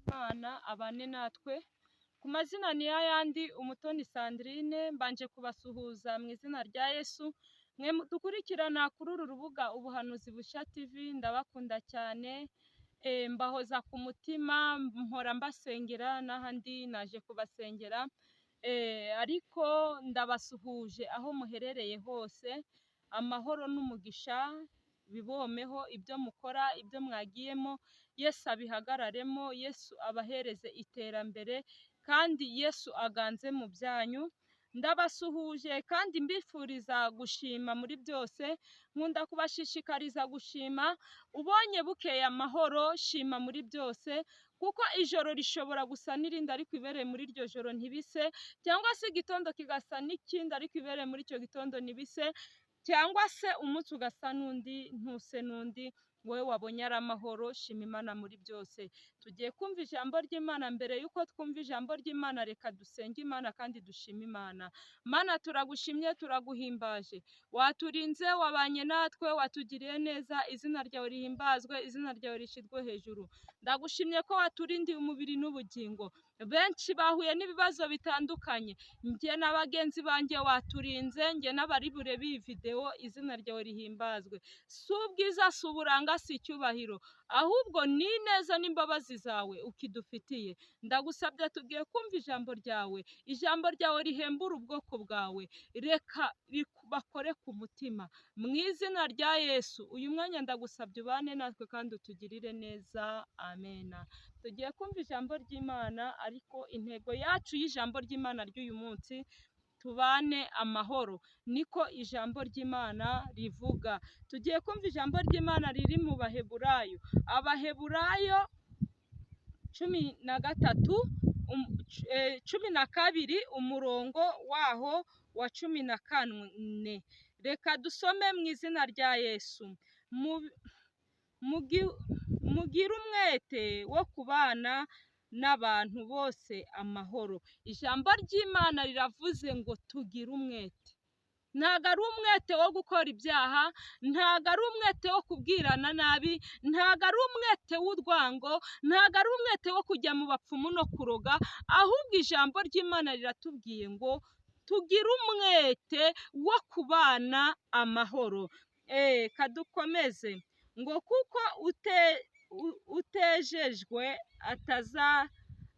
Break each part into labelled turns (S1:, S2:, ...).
S1: Imana abane natwe. Ku mazina ni yayandi Umutoni Sandrine, mbanje kubasuhuza mu izina rya Yesu. Mwe dukurikirana kuri uru rubuga Ubuhanuzi Bushya TV, ndabakunda cyane, mbahoza ku mutima, mpora mbasengera, n'ahandi naje kubasengera, ariko ndabasuhuje aho muherereye hose. Amahoro n'umugisha bibomeho, ibyo mukora, ibyo mwagiyemo, Yesu abihagararemo, Yesu abahereze iterambere, kandi Yesu aganze mu byanyu. Ndabasuhuje kandi mbifuriza gushima muri byose. Nkunda kubashishikariza gushima. Ubonye bukeye amahoro, shima muri byose, kuko ijoro rishobora gusa n'irindi ariko ibereye muri iryo joro ntibise, cyangwa se igitondo kigasa n'ikindi ariko ibereye muri icyo gitondo ntibise, cyangwa se umunsi ugasa n'undi ntuse n'undi. Wowe wabonye ari amahoro, shima Imana muri byose. Tugiye kumva ijambo ry'Imana. Mbere y'uko twumva ijambo ry'Imana, reka dusenge Imana kandi dushime Imana. Mana, turagushimye, turaguhimbaje. Waturinze, wabanye natwe, watugiriye neza. Izina ryawe rihimbazwe, izina ryawe rishyirwe hejuru. Ndagushimye ko waturindiye umubiri n'ubugingo. Benshi bahuye n'ibibazo bitandukanye. Njye na bagenzi banjye waturinze, njye n'abari burebe iyi video, izina ryawe rihimbazwe. Si ubwiza, si uburanga, si icyubahiro, ahubwo ni ineza n'imbabazi zawe ukidufitiye. Ndagusabye, tugiye kumva ijambo ryawe. Ijambo ryawe rihembura ubwoko bwawe. Reka bakore ku mutima. Mu izina rya Yesu, uyu mwanya ndagusabye ubane natwe kandi utugirire neza. Amena. Tugiye kumva ijambo ry'Imana, ariko intego yacu y'ijambo ry'Imana ry'uyu munsi, tubane amahoro, niko ijambo ry'Imana rivuga. Tugiye kumva ijambo ry'Imana riri mu Baheburayo. Abaheburayo 12 umurongo waho wa 14. Reka dusome mu izina rya Yesu. Mugire umwete wo kubana n'abantu bose amahoro. Ijambo ry'Imana riravuze ngo tugire umwete. Ntago ari umwete wo gukora ibyaha, ntago ari umwete wo kubwirana nabi, ntago ari umwete w'urwango, ntago ari umwete wo kujya mu bapfumu no kuroga, ahubwo ijambo ry'Imana riratubwiye ngo tugire umwete wo kubana amahoro. Kadukomeze ngo kuko utejejwe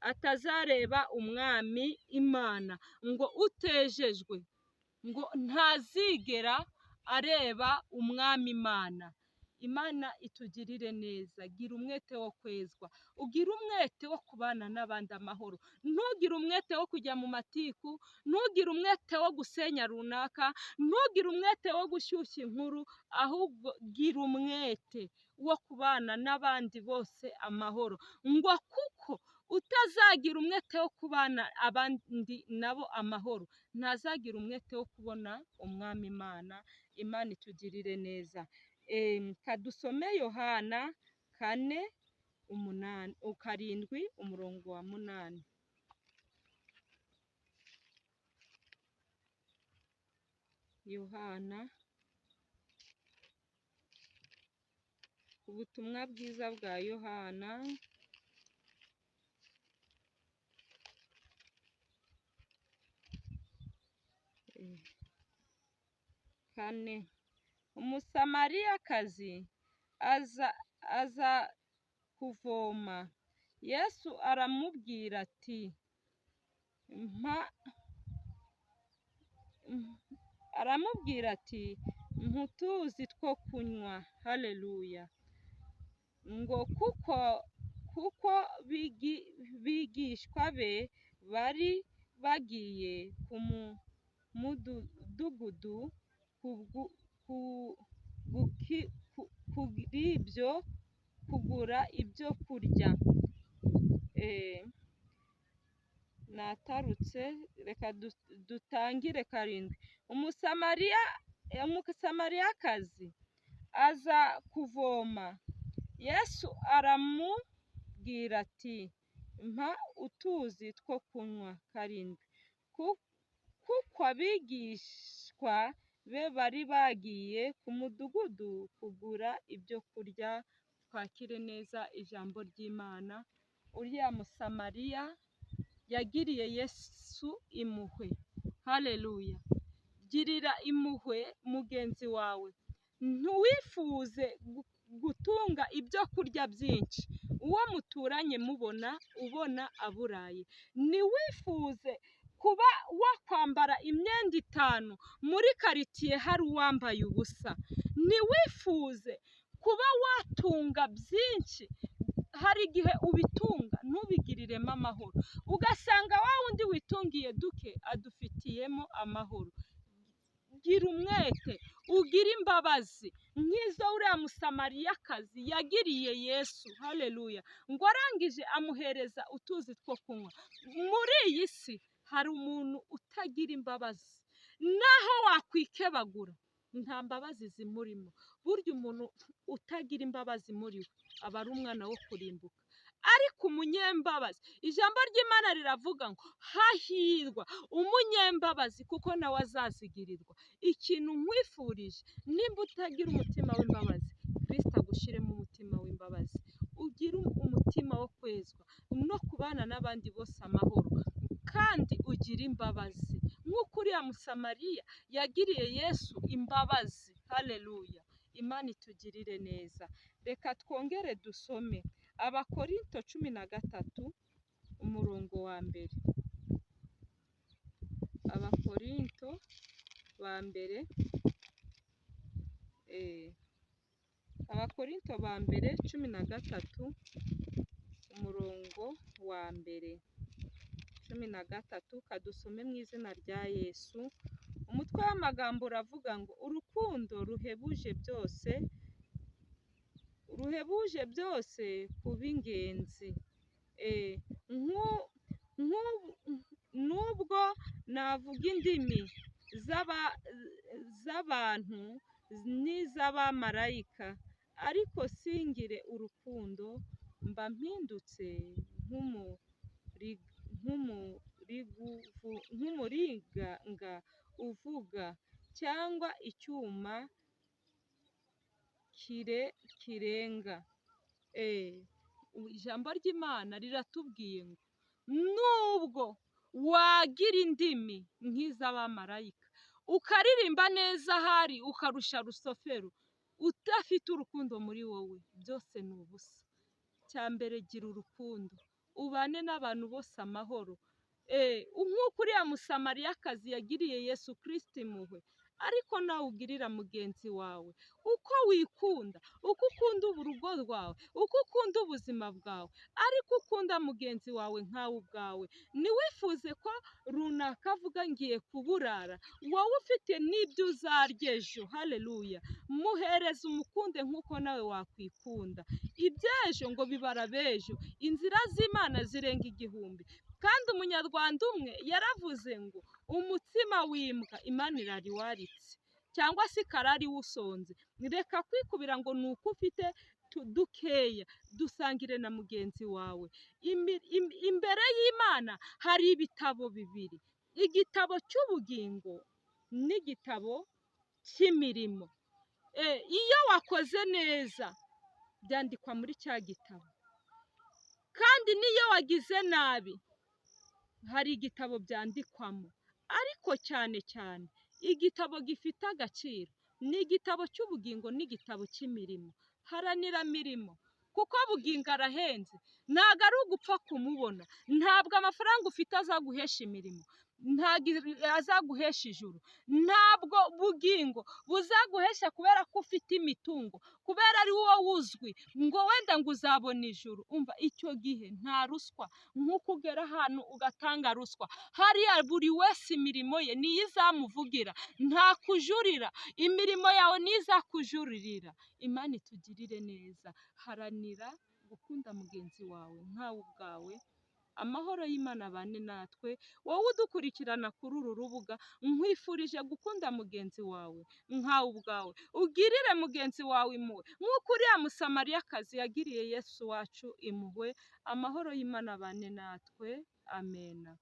S1: atazareba umwami Imana. Ngo utejejwe, ngo ntazigera areba umwami Imana. Imana itugirire neza. Gira umwete wo kwezwa, ugira umwete wo kubana n'abandi amahoro. Ntugire umwete wo kujya mu matiku, ntugire umwete wo gusenya runaka, ntugire umwete wo gushyushya inkuru, ahubwo gira umwete wo kubana n'abandi bose amahoro. Ngo kuko utazagira umwete wo kubana abandi nabo amahoro, ntazagira umwete wo kubona umwami Imana. Imana itugirire neza. Kadusome Yohana 4:7 umurongo wa 8. Yohana, ubutumwa bwiza bwa Yohana 4. Umusamariyakazi aza kuvoma. Yesu aramubwira ati mputuzi two kunywa. Haleluya. Ngo kuko bigishwa be bari bagiye ku mudugudu ibyo kugura ibyo kurya. Natarutse, reka dutangire 7. Umusamariyakazi aza kuvoma. Yesu aramubwira ati mpa utuzi two kunywa. 7. Kuko abigishwa be bari bagiye ku mudugudu kugura ibyo kurya. Twakire neza ijambo ry'Imana. uriya musamariya yagiriye Yesu impuhwe. Haleluya. Girira impuhwe mugenzi wawe. Ntuwifuze gutunga ibyo kurya byinshi, uwo muturanye ubona aburaye. Ntiwifuze kuba wakwambara imyenda 5 muri karitiye hari uwambaye ubusa. Ntiwifuze kuba watunga byinshi, hari igihe ubitunga ntubigiriremo amahoro, ugasanga wa wundi witungiye duke adufitiyemo amahoro. Gira umwete, ugira imbabazi nk'izo uriya musamariyakazi yagiriye Yesu. Haleluya. Ngo arangije amuhereza utuzi two kunywa. Muri iyi si hari umuntu utagira imbabazi, naho wakwikebagura nta mbabazi zimurimo. Burya umuntu utagira imbabazi muri we aba ari umwana wo kurimbuka. Ariko umunyembabazi, ijambo ry'Imana riravuga ngo hahirwa umunyembabazi kuko nawe azazigirirwa. Ikintu nkwifurije, nimba utagira umutima w'imbabazi, Kristo agushyiremo umutima w'imbabazi, ugire umutima wo kwezwa no kubana n'abandi bose amahoro, kandi ugire imbabazi nk'uko uriya musamariya yagiriye Yesu imbabazi. Haleluya. Imana itugirire neza. Reka twongere dusome Abakorinto 13 umurongo wa mbere. Abakorinto ba mbere, Abakorinto ba mbere 13 umurongo wa mbere. 13 kadusome mu izina rya Yesu. Umutwe w'amagambo uravuga ngo urukundo ruhebuje byose kuba ingenzi. Nubwo navuga indimi z'abantu n'iz'abamarayika, ariko singire urukundo, mba mpindutse nk'umuringa uvuga, cyangwa icyuma kirenga. Ijambo ry'Imana riratubwiye ngo nubwo wagira indimi nk'iz'abamarayika, ukaririmba neza ahari ukarusha rusofero, udafite urukundo muri wowe, byose ni ubusa. Cyambere gira urukundo, ubane n'abantu bose amahoro. Nk'uko uriya musamariyakazi yagiriye Yesu Kristo impuhwe, ariko nawe ugirira mugenzi wawe. Uko wikunda, uko ukunda urugo rwawe, uko ukunda ubuzima bwawe, ariko ukunda mugenzi wawe nkawe ubwawe. Ntiwifuze ko runaka avuga ngiye kuburara, wowe ufite n'ibyo uzarya ejo. Haleluya. Muhereze umukunde nk'uko nawe wakwikunda. Iby'ejo ngo bibara b'ejo. Inzira z'Imana zirenga 1000. Kandi umunyarwanda umwe yaravuze ngo umutsima w'imbwa Imana irariwaritse, cyangwa se karari wusonze. Reka kwikubira ngo nuko ufite dukeya, dusangire na mugenzi wawe. Imbere y'Imana hari ibitabo bibiri, igitabo cy'ubugingo n'igitabo cy'imirimo. Iyo wakoze neza byandikwa muri cya gitabo, kandi n'iyo wagize nabi hari igitabo byandikwamo. Ariko cyane cyane igitabo gifite agaciro ni igitabo cy'ubugingo n'igitabo cy'imirimo. Haranira mirimo, kuko bugingo arahenze, ntabwo ari ugupfa kumubona. Ntabwo amafaranga ufite azaguhesha imirimo, ntabwo azaguhesha ijuru. Ntabwo bugingo buzaguhesha kubera ko ufite imitungo, kubera ari wowe uzwi ngo wenda ngo uzabona ijuru. Umva, icyo gihe nta ruswa, nk'uko ugera ahantu ugatanga ruswa, hariya buri wese imirimo ye niyo izamuvugira, nta kujurira. Imirimo yawe niyo izakujuririra. Imana itugirire neza. Haranira gukunda mugenzi wawe nkawe ubwawe. Amahoro y'Imana abane natwe. Wowe udukurikirana kuri uru rubuga, nkwifurije gukunda mugenzi wawe nkawe ubwawe. Ugirire mugenzi wawe impuhwe nk'uko uriya musamariyakazi yagiriye Yesu wacu impuhwe. Amahoro y'Imana abane natwe. Amena.